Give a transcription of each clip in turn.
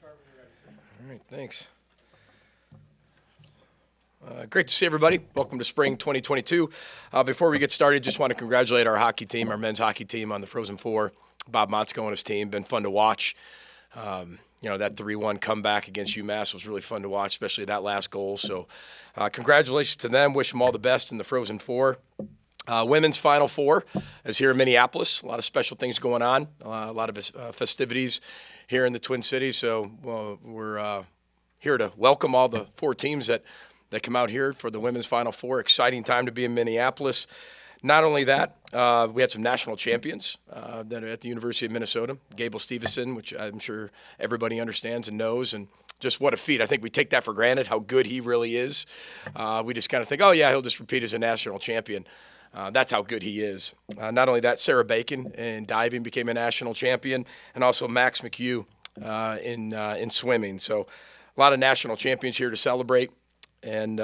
All right, thanks. Great to see everybody. Welcome to spring 2022. Before we get started, just want to congratulate our hockey team, our men's hockey team on the Frozen Four. Bob Motzko and his team, been fun to watch. That 3-1 comeback against UMass was really fun to watch, especially that last goal. So congratulations to them. Wish them all the best in the Frozen Four. Women's Final Four is here in Minneapolis. A lot of special things going on, a lot of festivities here in the Twin Cities. So we're here to welcome all the four teams that come out here for the Women's Final Four. Exciting time to be in Minneapolis. Not only that, we had some national champions that are at the University of Minnesota. Gable Stevenson, which I'm sure everybody understands and knows, and just what a feat. I think we take that for granted, how good he really is. We just kind of think, oh, yeah, he'll just repeat as a national champion. That's how good he is. Not only that, Sarah Bacon in diving became a national champion, and also Max McHugh in swimming. So a lot of national champions here to celebrate. And,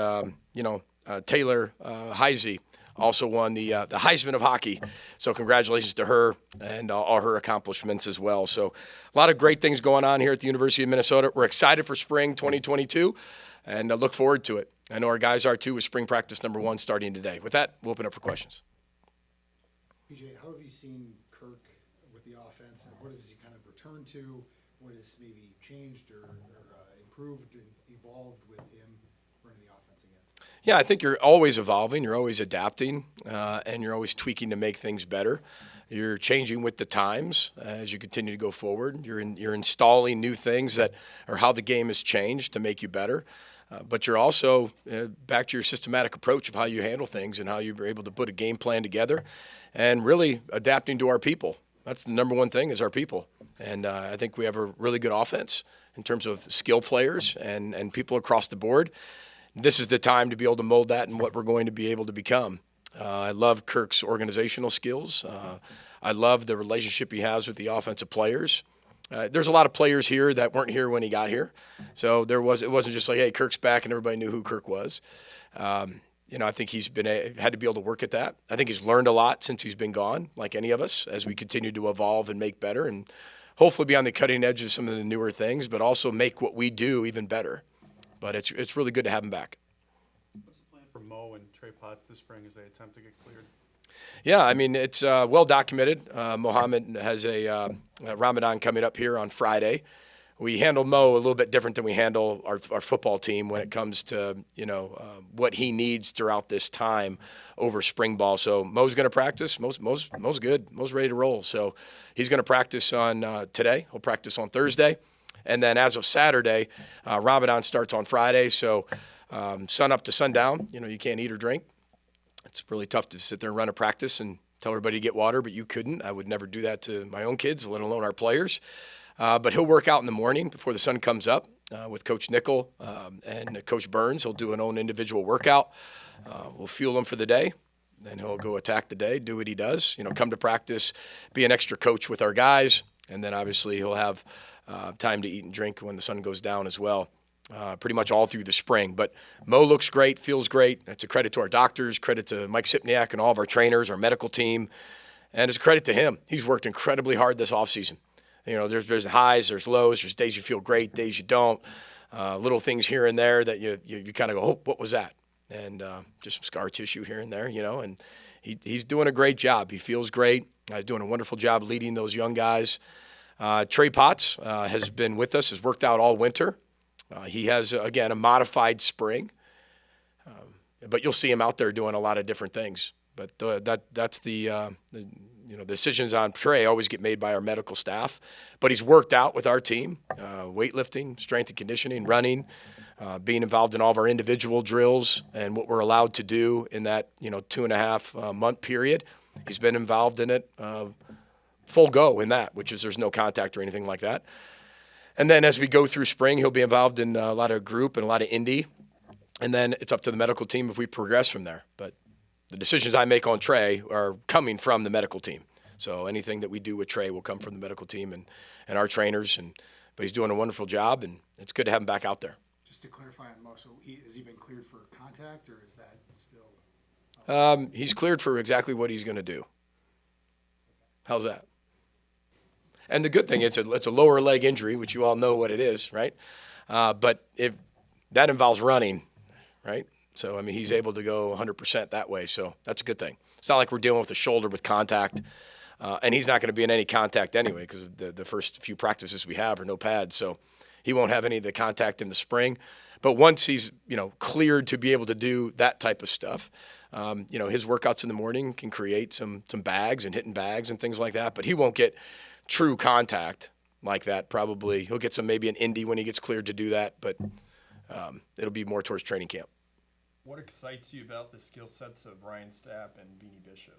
Taylor Heisey also won the Heisman of hockey. So congratulations to her and all her accomplishments as well. So a lot of great things going on here at the University of Minnesota. We're excited for spring 2022 and look forward to it. I know our guys are too, with spring practice number 1 starting today. With that, we'll open up for questions. PJ, how have you seen Kirk with the offense, and what has he kind of returned to? What has maybe changed or improved and evolved with him running the offense again? Yeah, I think you're always evolving, you're always adapting, and you're always tweaking to make things better. You're changing with the times as you continue to go forward. You're installing new things that are how the game has changed to make you better. But you're also back to your systematic approach of how you handle things and how you're able to put a game plan together and really adapting to our people. That's the number one thing, is our people. And I think we have a really good offense in terms of skill players and people across the board. This is the time to be able to mold that and what we're going to be able to become. I love Kirk's organizational skills. I love the relationship he has with the offensive players. There's a lot of players here that weren't here when he got here. So it wasn't just like, hey, Kirk's back and everybody knew who Kirk was. I think he's had to be able to work at that. I think he's learned a lot since he's been gone, like any of us, as we continue to evolve and make better and hopefully be on the cutting edge of some of the newer things, but also make what we do even better. But it's really good to have him back. What's the plan for Mo and Trey Potts this spring as they attempt to get cleared? Yeah, I mean, it's well documented. Mohammed has a Ramadan coming up here on Friday. We handle Mo a little bit different than we handle our football team when it comes to, what he needs throughout this time over spring ball. So Mo's going to practice. Mo's good. Mo's ready to roll. So he's going to practice on today. He'll practice on Thursday. And then as of Saturday, Ramadan starts on Friday. So sun up to sundown, you can't eat or drink. It's really tough to sit there and run a practice and tell everybody to get water, but you couldn't. I would never do that to my own kids, let alone our players. But he'll work out in the morning before the sun comes up with Coach Nickel and Coach Burns. He'll do an own individual workout. We'll fuel him for the day. Then he'll go attack the day, do what he does, come to practice, be an extra coach with our guys. And then obviously he'll have time to eat and drink when the sun goes down as well. Pretty much all through the spring. But Mo looks great, feels great. That's a credit to our doctors, credit to Mike Sipniak and all of our trainers, our medical team, and it's a credit to him. He's worked incredibly hard this offseason. There's highs, there's lows, there's days you feel great, days you don't, little things here and there that you kind of go, oh, what was that? And just some scar tissue here and there, and he's doing a great job. He feels great. He's doing a wonderful job leading those young guys. Trey Potts has been with us, has worked out all winter. He has, again, a modified spring, but you'll see him out there doing a lot of different things. But that's the decisions on Trey always get made by our medical staff. But he's worked out with our team, weightlifting, strength and conditioning, running, being involved in all of our individual drills and what we're allowed to do in that 2.5 month period. He's been involved in it full go in that, which is there's no contact or anything like that. And then as we go through spring, he'll be involved in a lot of group and a lot of indie. And then it's up to the medical team if we progress from there. But the decisions I make on Trey are coming from the medical team. So anything that we do with Trey will come from the medical team and our trainers. But he's doing a wonderful job, and it's good to have him back out there. Just to clarify on Mo, so has he been cleared for contact, or is that still? He's cleared for exactly what he's going to do. How's that? And the good thing is it's a lower leg injury, which you all know what it is, right? But if that involves running, right? So, I mean, he's able to go 100% that way. So that's a good thing. It's not like we're dealing with a shoulder with contact. And he's not going to be in any contact anyway because the first few practices we have are no pads. So he won't have any of the contact in the spring. But once he's, cleared to be able to do that type of stuff, his workouts in the morning can create some bags and hitting bags and things like that. But he won't get true contact like that probably. He'll get maybe an indie when he gets cleared to do that. But it'll be more towards training camp. What excites you about the skill sets of Ryan Stapp and Beanie Bishop?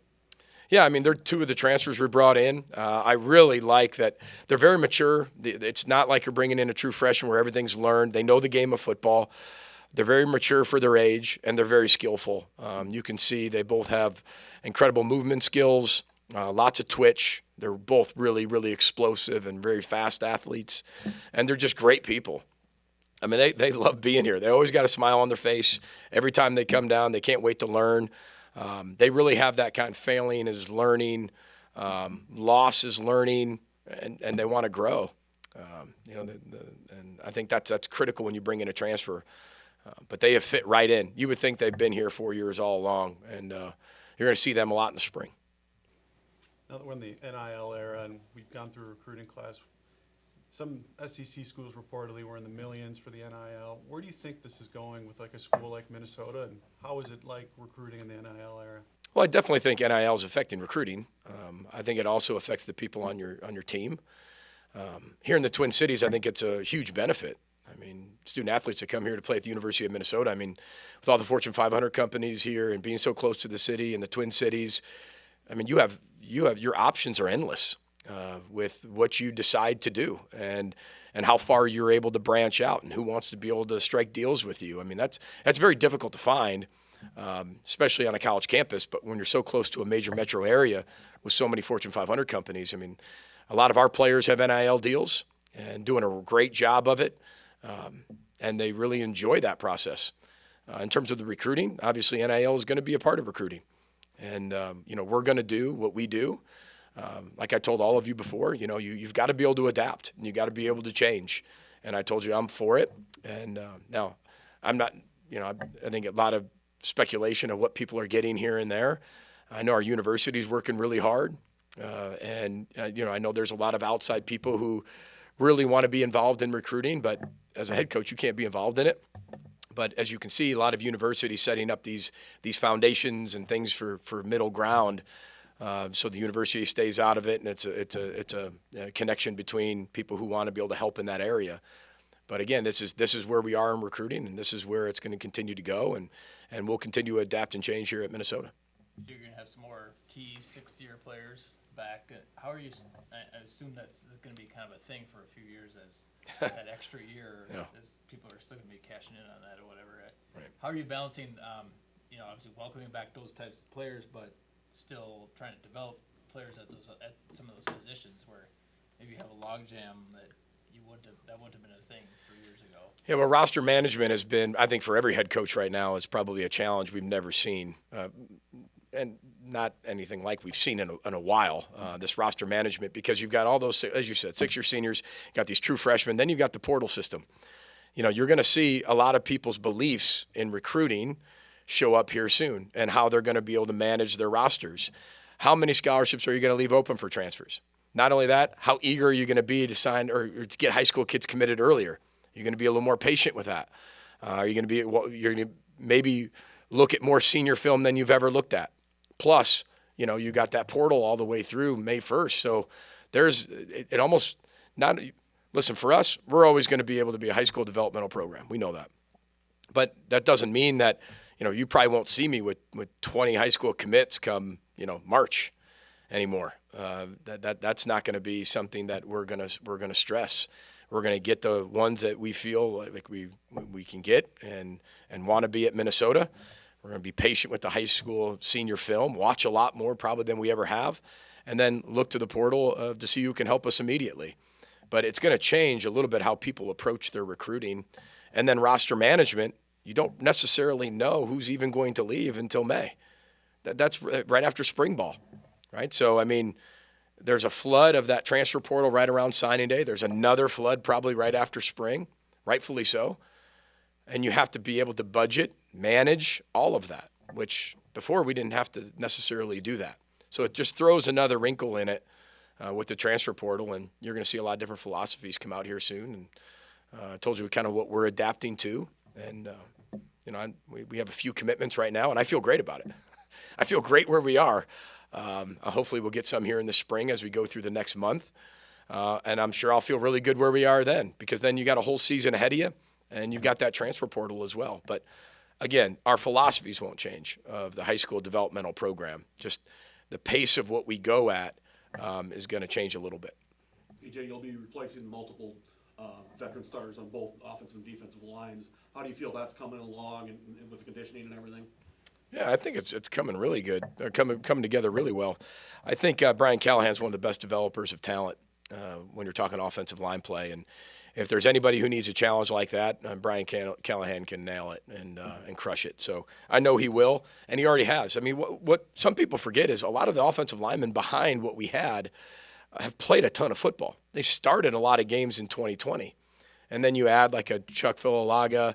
Yeah, I mean, they're two of the transfers we brought in. I really like that they're very mature. It's not like you're bringing in a true freshman where everything's learned. They know the game of football. They're very mature for their age, and they're very skillful. You can see they both have incredible movement skills, lots of twitch. They're both really, really explosive and very fast athletes, and they're just great people. I mean, they love being here. They always got a smile on their face. Every time they come down, they can't wait to learn. They really have that kind of failing is learning, loss is learning, and they want to grow. And I think that's critical when you bring in a transfer. But they have fit right in. You would think they've been here 4 years all along, and you're going to see them a lot in the spring. Now that we're in the NIL era and we've gone through a recruiting class, some SEC schools reportedly were in the millions for the NIL. Where do you think this is going with like a school like Minnesota, and how is it like recruiting in the NIL era? Well, I definitely think NIL is affecting recruiting. I think it also affects the people on your team. Here in the Twin Cities, I think it's a huge benefit. I mean, student athletes that come here to play at the University of Minnesota, I mean, with all the Fortune 500 companies here and being so close to the city and the Twin Cities, I mean, you have your options are endless. With what you decide to do and how far you're able to branch out and who wants to be able to strike deals with you. I mean, that's very difficult to find, especially on a college campus. But when you're so close to a major metro area with so many Fortune 500 companies, I mean, a lot of our players have NIL deals and doing a great job of it. And they really enjoy that process. In terms of the recruiting, obviously NIL is going to be a part of recruiting. And, we're going to do what we do. Like I told all of you before, you've got to be able to adapt and you got to be able to change. And I told you I'm for it. And now I'm not, I think a lot of speculation of what people are getting here and there. I know our university's working really hard. I know there's a lot of outside people who really want to be involved in recruiting, but as a head coach, you can't be involved in it. But as you can see, a lot of universities setting up these foundations and things for middle ground. So the university stays out of it, and it's a connection between people who want to be able to help in that area. But again, this is where we are in recruiting, and this is where it's going to continue to go, and we'll continue to adapt and change here at Minnesota. You're going to have some more key sixth-year players back. How are you? I assume that's going to be kind of a thing for a few years as that extra year. Yeah. As people are still going to be cashing in on that or whatever. Right. How are you balancing? Obviously welcoming back those types of players, but still trying to develop players at some of those positions where maybe you have a logjam that wouldn't have been a thing 3 years ago. Yeah, well, roster management has been, I think, for every head coach right now, is probably a challenge we've never seen, and not anything like we've seen in a while. This roster management, because you've got all those, as you said, 6-year seniors, you've got these true freshmen, then you've got the portal system. You're going to see a lot of people's beliefs in recruiting show up here soon and how they're going to be able to manage their rosters. How many scholarships are you going to leave open for transfers? Not only that, how eager are you going to be to sign or to get high school kids committed earlier? You're going to be a little more patient with that. You're going to maybe look at more senior film than you've ever looked at. Plus, you got that portal all the way through May 1st. So it almost not. Listen, for us, we're always going to be able to be a high school developmental program. We know that. But that doesn't mean that, you probably won't see me with 20 high school commits come, March anymore. That's not going to be something that we're going to stress. We're going to get the ones that we feel like we can get and want to be at Minnesota. We're going to be patient with the high school senior film, watch a lot more probably than we ever have, and then look to the portal to see who can help us immediately. But it's going to change a little bit how people approach their recruiting. And then roster management, you don't necessarily know who's even going to leave until May. That's right after spring ball, right? So, I mean, There's a flood of that transfer portal right around signing day. There's another flood probably right after spring, rightfully so. And you have to be able to budget, manage all of that, which before we didn't have to necessarily do that. So it just throws another wrinkle in it with the transfer portal, and you're going to see a lot of different philosophies come out here soon. And I told you kind of what we're adapting to. And, we have a few commitments right now, and I feel great about it. I feel great where we are. Hopefully we'll get some here in the spring as we go through the next month. And I'm sure I'll feel really good where we are then, because then you got a whole season ahead of you, and you've got that transfer portal as well. But, again, our philosophies won't change of the high school developmental program. Just the pace of what we go at is going to change a little bit. PJ, you'll be replacing multiple veteran starters on both offensive and defensive lines. How do you feel that's coming along and with the conditioning and everything? Yeah, I think it's coming really good. They're coming together really well. I think Brian Callahan's one of the best developers of talent when you're talking offensive line play. And if there's anybody who needs a challenge like that, Brian Callahan can nail it and crush it. So I know he will, and he already has. I mean, what some people forget is a lot of the offensive linemen behind what we had have played a ton of football. They started a lot of games in 2020. And then you add like a Chuck Filalaga.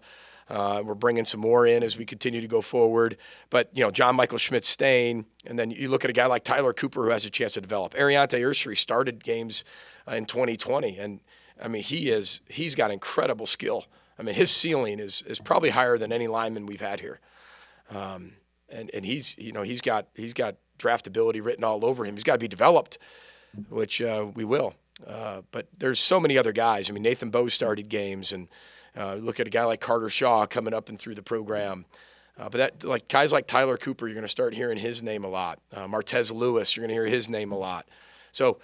We're bringing some more in as we continue to go forward. But, John Michael Schmidt-Stain, and then you look at a guy like Tyler Cooper who has a chance to develop. Ariante Ursary started games in 2020, and, I mean, he's got incredible skill. I mean, his ceiling is probably higher than any lineman we've had here. And he's got draftability written all over him. He's got to be developed, which we will. But there's so many other guys. I mean, Nathan Bowe started games, and look at a guy like Carter Shaw coming up and through the program. But guys like Tyler Cooper, you're going to start hearing his name a lot. Martez Lewis, you're going to hear his name a lot. So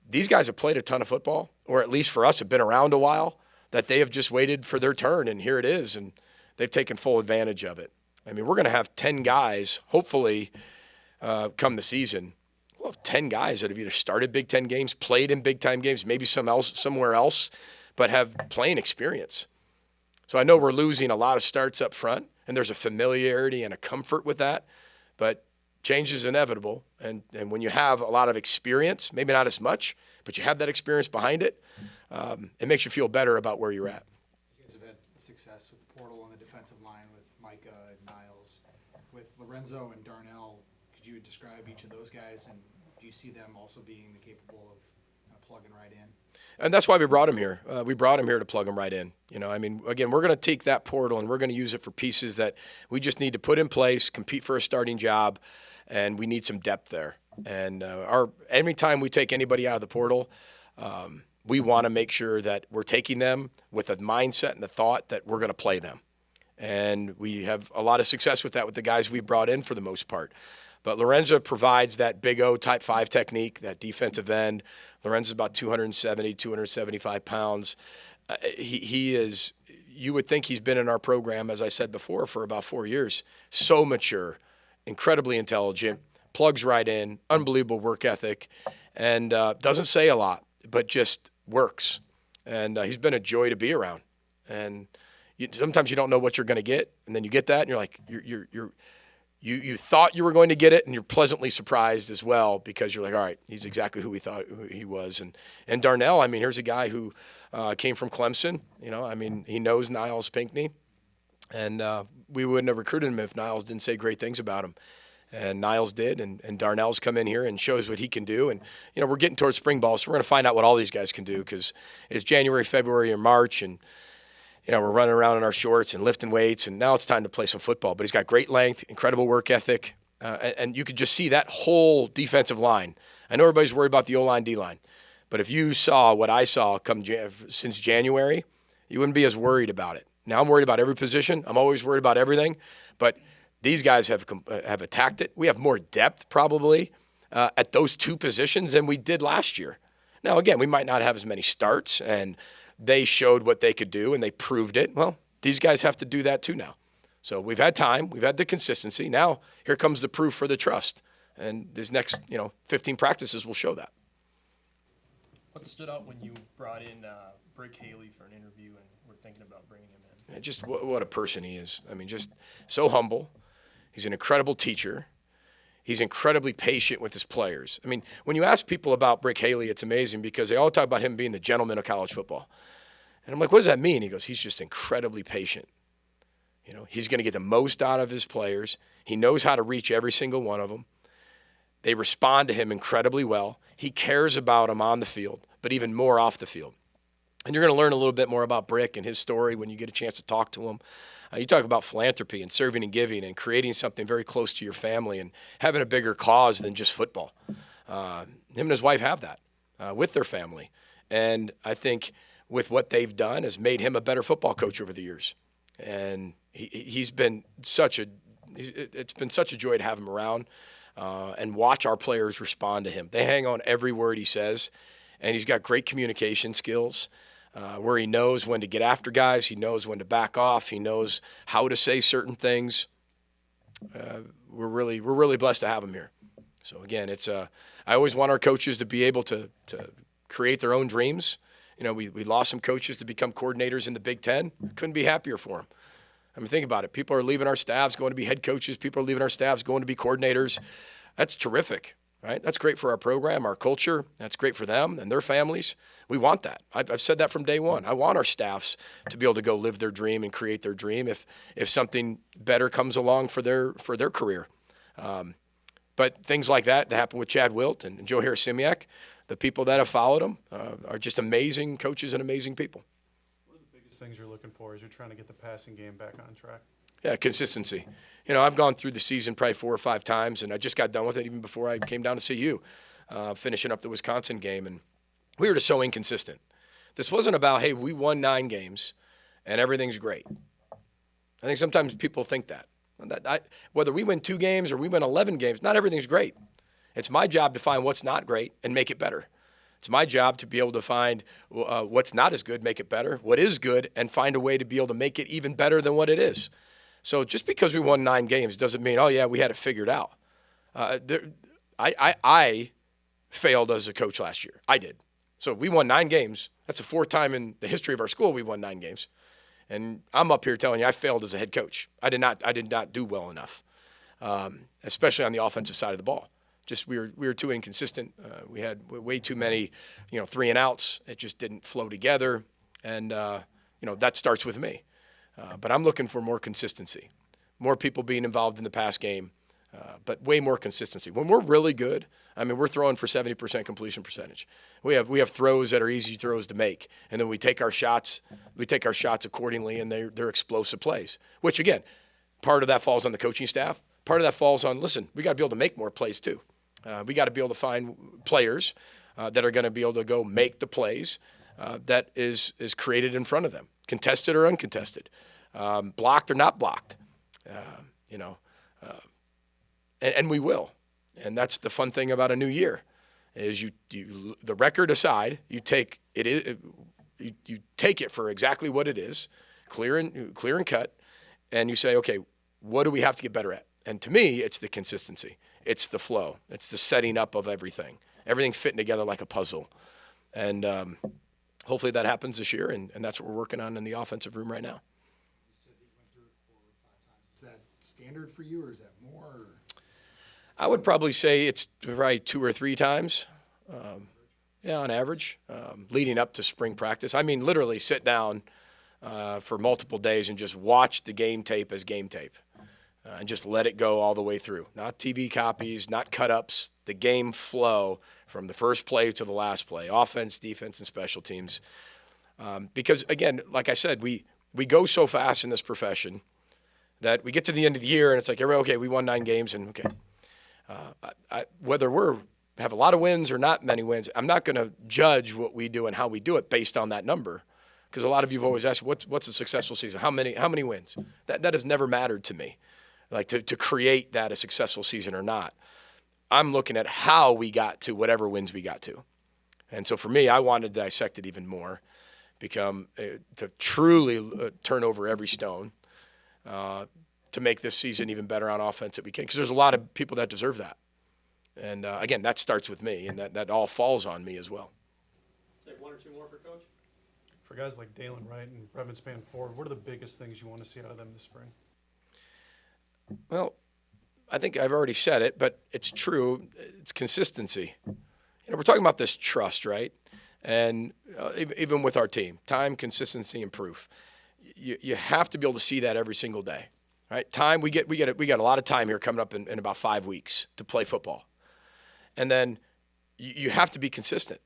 these guys have played a ton of football, or at least for us have been around a while, that they have just waited for their turn, and here it is, and they've taken full advantage of it. I mean, we're going to have 10 guys, hopefully, come the season. We'll have 10 guys that have either started Big Ten games, played in big-time games, maybe somewhere else, but have playing experience. So I know we're losing a lot of starts up front, and there's a familiarity and a comfort with that, but change is inevitable. And when you have a lot of experience, maybe not as much, but you have that experience behind it, it makes you feel better about where you're at. You guys have had success with the portal on the defensive line with Micah and Niles. With Lorenzo and Darnell, could you describe each of those guys, and do you see them also being capable of plugging right in? And that's why we brought him here. We brought him here to plug him right in. I mean, again, we're going to take that portal and we're going to use it for pieces that we just need to put in place, compete for a starting job, and we need some depth there. And every time we take anybody out of the portal, we want to make sure that we're taking them with a mindset and the thought that we're going to play them. And we have a lot of success with that with the guys we've brought in for the most part. But Lorenzo provides that Big O type 5 technique, that defensive end. Lorenzo's about 270, 275 pounds. He is, you would think he's been in our program, as I said before, for about 4 years. So mature, incredibly intelligent, plugs right in, unbelievable work ethic, and doesn't say a lot, but just works. And he's been a joy to be around. And sometimes you don't know what you're going to get, and then you get that, and you're like, you thought you were going to get it, and you're pleasantly surprised as well, because you're like, all right, he's exactly who we thought he was. And Darnell, I mean, here's a guy who came from Clemson. I mean, he knows Niles Pinckney, and we wouldn't have recruited him if Niles didn't say great things about him. And Niles did, and Darnell's come in here and shows what he can do. And, we're getting towards spring ball, so we're going to find out what all these guys can do, because it's January, February, or March, and we're running around in our shorts and lifting weights, and now it's time to play some football. But he's got great length, incredible work ethic, and you could just see that whole defensive line. I know everybody's worried about the O-line, D-line, but if you saw what I saw since January, you wouldn't be as worried about it. Now I'm worried about every position. I'm always worried about everything, but these guys have attacked it. We have more depth probably at those two positions than we did last year. Now, again, we might not have as many starts, and they showed what they could do, and they proved it. Well, these guys have to do that too now. So we've had time. We've had the consistency. Now here comes the proof for the trust. And these next, 15 practices will show that. What stood out when you brought in Brick Haley for an interview and were thinking about bringing him in? And just what a person he is. I mean, just so humble. He's an incredible teacher. He's incredibly patient with his players. I mean, when you ask people about Brick Haley, it's amazing because they all talk about him being the gentleman of college football. And I'm like, what does that mean? He goes, he's just incredibly patient. You know, he's going to get the most out of his players. He knows how to reach every single one of them. They respond to him incredibly well. He cares about them on the field, but even more off the field. And you're going to learn a little bit more about Brick and his story when you get a chance to talk to him. You talk about philanthropy and serving and giving and creating something very close to your family and having a bigger cause than just football. Him and his wife have that with their family. And I think with what they've done has made him a better football coach over the years. And it's been such a joy to have him around and watch our players respond to him. They hang on every word he says, and he's got great communication skills. Where he knows when to get after guys, he knows when to back off, he knows how to say certain things. We're really blessed to have him here. So again, I always want our coaches to be able to create their own dreams. You know, we lost some coaches to become coordinators in the Big Ten. Couldn't be happier for them. I mean, think about it. People are leaving our staffs, going to be head coaches. People are leaving our staffs, going to be coordinators. That's terrific. Right? That's great for our program, our culture. That's great for them and their families. We want that. I've said that from day one. I want our staffs to be able to go live their dream and create their dream if something better comes along for their career. But things like that happen with Chad Wilt and Joe Harris-Simiak. The people that have followed him are just amazing coaches and amazing people. What are the biggest things you're looking for as you're trying to get the passing game back on track? Yeah, consistency. You know, I've gone through the season probably 4 or 5 times, and I just got done with it even before I came down to see you, finishing up the Wisconsin game. And we were just so inconsistent. This wasn't about, hey, we won 9 games, and everything's great. I think sometimes people think that. Whether we win 2 games or we win 11 games, not everything's great. It's my job to find what's not great and make it better. It's my job to be able to find what's not as good, make it better, what is good, and find a way to be able to make it even better than what it is. So just because we won 9 games doesn't mean, oh, yeah, we had it figured out. I failed as a coach last year. I did. So we won 9 games. That's the 4th time in the history of our school we won 9 games. And I'm up here telling you I failed as a head coach. I did not do well enough, especially on the offensive side of the ball. Just we were too inconsistent. We had way too many, 3 and outs. It just didn't flow together. And, that starts with me. But I'm looking for more consistency, more people being involved in the pass game, but way more consistency. When we're really good, I mean, we're throwing for 70% completion percentage. We have throws that are easy throws to make, and then we take our shots accordingly, and they're explosive plays. Which again, part of that falls on the coaching staff. Part of that falls on, listen, we got to be able to make more plays too. We got to be able to find players that are going to be able to go make the plays that is created in front of them, contested or uncontested, blocked or not blocked, and we will. And that's the fun thing about a new year, is you the record aside, you take it for exactly what it is, clear and cut, and you say, okay, what do we have to get better at? And to me, it's the consistency, it's the flow, it's the setting up of everything fitting together like a puzzle, and hopefully that happens this year, and that's what we're working on in the offensive room right now. You said that you went through it 4 or 5 times. Is that standard for you, or is that more? Or? I would probably say it's probably 2 or 3 times, on average, leading up to spring practice. I mean, literally sit down for multiple days and just watch the game tape as game tape, and just let it go all the way through. Not TV copies, not cut-ups, the game flow from the first play to the last play, offense, defense, and special teams. Because, again, like I said, we go so fast in this profession that we get to the end of the year and it's like, okay, we won 9 games, and okay. Whether we have a lot of wins or not many wins, I'm not going to judge what we do and how we do it based on that number. Because a lot of you have always asked, what's a successful season? How many wins? That has never mattered to me, like to create that a successful season or not. I'm looking at how we got to whatever wins we got to. And so for me, I wanted to dissect it even more, to truly turn over every stone to make this season even better on offense that we can. Because there's a lot of people that deserve that. And again, that starts with me, and that all falls on me as well. Take 1 or 2 more for Coach. For guys like Dalen Wright and Brevin Spann Ford, what are the biggest things you want to see out of them this spring? Well, I think I've already said it, but it's true. It's consistency. We're talking about this trust, right? And even with our team, time, consistency, and proof. You have to be able to see that every single day, right? Time, we got a lot of time here coming up in about 5 weeks to play football. And then you have to be consistent.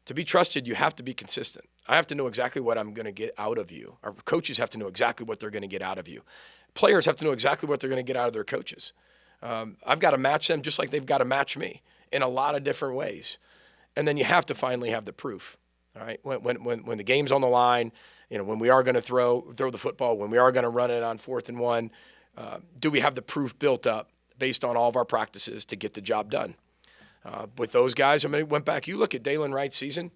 To be trusted, you have to be consistent. I have to know exactly what I'm going to get out of you. Our coaches have to know exactly what they're going to get out of you. Players have to know exactly what they're going to get out of their coaches. I've got to match them just like they've got to match me in a lot of different ways. And then you have to finally have the proof, all right? When the game's on the line, when we are going to throw the football, when we are going to run it on 4th and 1, do we have the proof built up based on all of our practices to get the job done? With those guys, it went back. You look at Dalen Wright's season.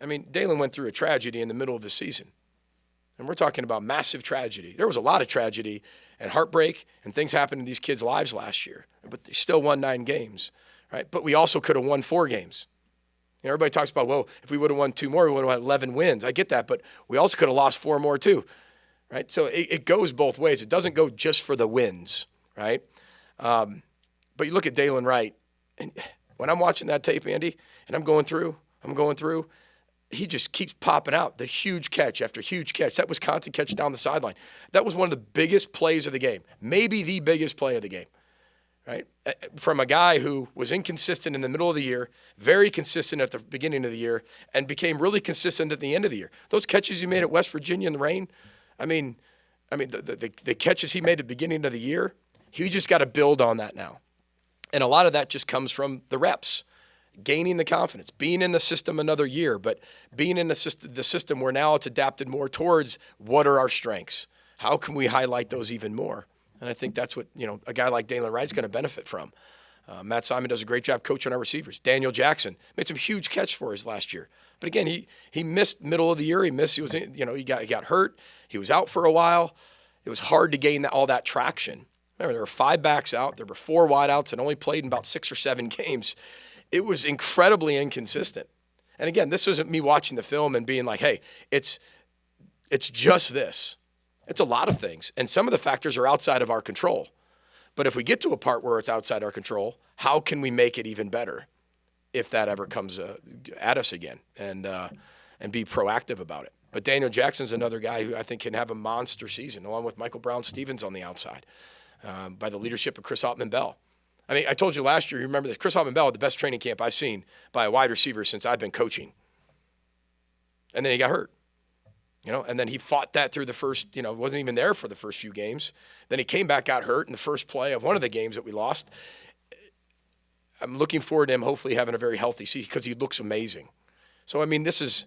Dalen went through a tragedy in the middle of his season. And we're talking about massive tragedy. There was a lot of tragedy and heartbreak and things happened in these kids' lives last year. But they still won 9 games, right? But we also could have won 4 games. Everybody talks about, well, if we would have won 2 more, we would have won 11 wins. I get that, but we also could have lost 4 more too, right? So it goes both ways. It doesn't go just for the wins, right? But you look at Dalen Wright, and when I'm watching that tape, Andy, and I'm going through, he just keeps popping out. The huge catch after huge catch. That Wisconsin catch down the sideline. That was one of the biggest plays of the game, maybe the biggest play of the game, right? From a guy who was inconsistent in the middle of the year, very consistent at the beginning of the year, and became really consistent at the end of the year. Those catches he made at West Virginia in the rain, the catches he made at the beginning of the year, he just got to build on that now. And a lot of that just comes from the reps. Gaining the confidence, being in the system another year, but being in the system where now it's adapted more towards what are our strengths? How can we highlight those even more? And I think that's what, a guy like Dalen Wright's going to benefit from. Matt Simon does a great job coaching our receivers. Daniel Jackson made some huge catch for us last year. But again, he missed middle of the year. He got hurt. He was out for a while. It was hard to gain all that traction. Remember, there were 5 backs out. There were 4 wideouts and only played in about 6 or 7 games. It was incredibly inconsistent. And again, this wasn't me watching the film and being like, hey, it's just this. It's a lot of things. And some of the factors are outside of our control. But if we get to a part where it's outside our control, how can we make it even better if that ever comes at us again and be proactive about it? But Daniel Jackson's another guy who I think can have a monster season, along with Michael Brown-Stevens on the outside, by the leadership of Chris Ottman-Bell. I told you last year, you remember this, Chris Ottman-Bell had the best training camp I've seen by a wide receiver since I've been coaching. And then he got hurt, and then he fought that through the first, wasn't even there for the first few games. Then he came back, got hurt in the first play of one of the games that we lost. I'm looking forward to him hopefully having a very healthy season because he looks amazing. So, that's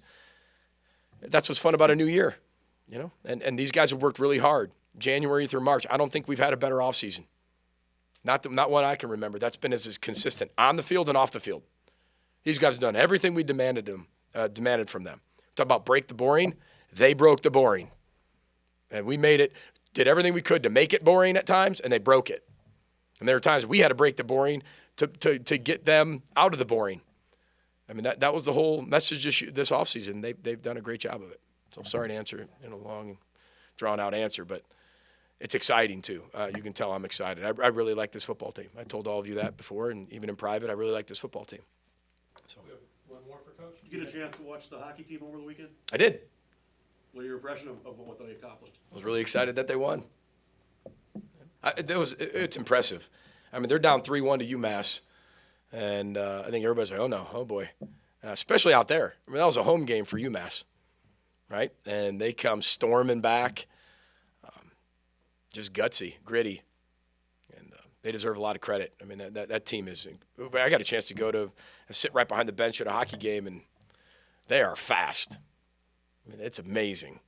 what's fun about a new year, and these guys have worked really hard, January through March. I don't think we've had a better offseason. Not one I can remember. That's been as consistent on the field and off the field. These guys have done everything we demanded from them. Talk about break the boring. They broke the boring. And we did everything we could to make it boring at times, and they broke it. And there were times we had to break the boring to get them out of the boring. That was the whole message this offseason. They've done a great job of it. So I'm sorry to answer in a long, drawn-out answer, but it's exciting, too. You can tell I'm excited. I really like this football team. I told all of you that before, and even in private, I really like this football team. So We have one more for Coach. Did you get a chance to watch the hockey team over the weekend? I did. What are your impression of what they accomplished? I was really excited that they won. It's impressive. They're down 3-1 to UMass, and I think everybody's like, oh boy. Especially out there. That was a home game for UMass, right? And they come storming back. Just gutsy, gritty, and they deserve a lot of credit. That team is – I got a chance to go to sit right behind the bench at a hockey game, and they are fast. It's amazing,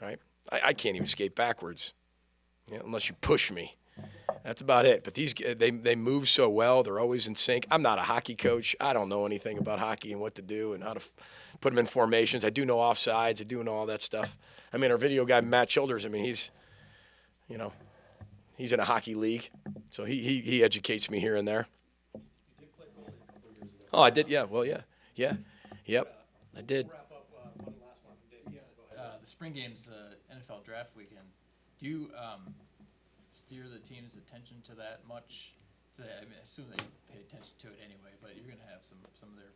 right? I can't even skate backwards unless you push me. That's about it. But they move so well. They're always in sync. I'm not a hockey coach. I don't know anything about hockey and what to do and how to put them in formations. I do know offsides. I do know all that stuff. Our video guy, Matt Childers, he's in a hockey league, so he educates me here and there. You did play goalie a couple years ago. Oh, I did? Yeah, well, yeah. Yep, I did. Wrap up one last one from Dave. Go ahead. The spring game's NFL draft weekend. Do you steer the team's attention to that much? I mean, I assume they pay attention to it anyway, but you're gonna have some of their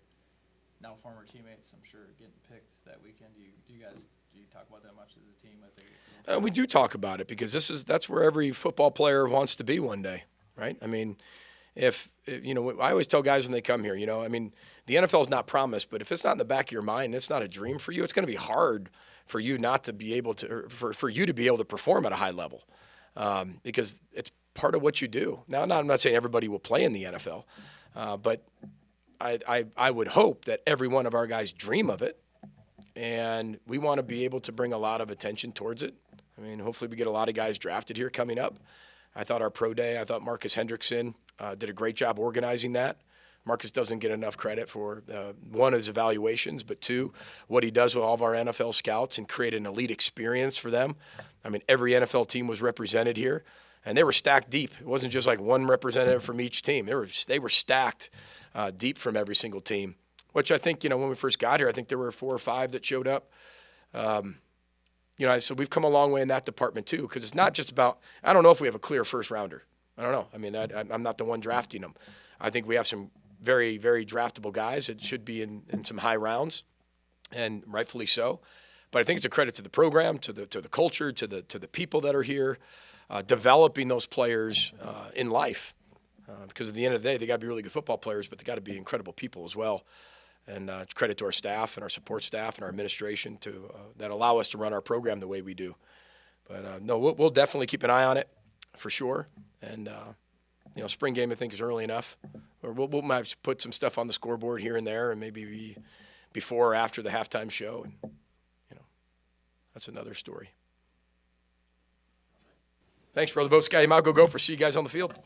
now former teammates, I'm sure, getting picked that weekend. Do you talk about that much as a team as they? We do talk about it because that's where every football player wants to be one day, right? I mean, if you know, I always tell guys when they come here, you know, I mean, the NFL is not promised, but if it's not in the back of your mind, it's not a dream for you. It's going to be hard for you not to be able to, or for you to be able to perform at a high level, because it's part of what you do. Now, I'm not saying everybody will play in the NFL, but I would hope that every one of our guys dream of it, and we want to be able to bring a lot of attention towards it. I mean, hopefully we get a lot of guys drafted here coming up. I thought our pro day, Marcus Hendrickson did a great job organizing that. Marcus doesn't get enough credit for, one, his evaluations, but two, what he does with all of our NFL scouts and create an elite experience for them. I mean, every NFL team was represented here, and they were stacked deep. It wasn't just like one representative from each team. They were stacked deep from every single team, which I think, you know, when we first got here, I think there were 4 or 5 that showed up. You know, so we've come a long way in that department too, because it's not just about, I don't know if we have a clear first rounder. I don't know. I mean, I'm not the one drafting them. I think we have some very, very draftable guys that should be in some high rounds, and rightfully so. But I think it's a credit to the program, to the culture, to the people that are here, developing those players in life. Because at the end of the day, they got to be really good football players, but they got to be incredible people as well. And credit to our staff and our support staff and our administration that allow us to run our program the way we do. But no, we'll definitely keep an eye on it for sure. And you know, spring game I think is early enough. Or we'll might put some stuff on the scoreboard here and there, and maybe before or after the halftime show. And you know, that's another story. Thanks, Brother Boat Sky. Go Gophers. See you guys on the field.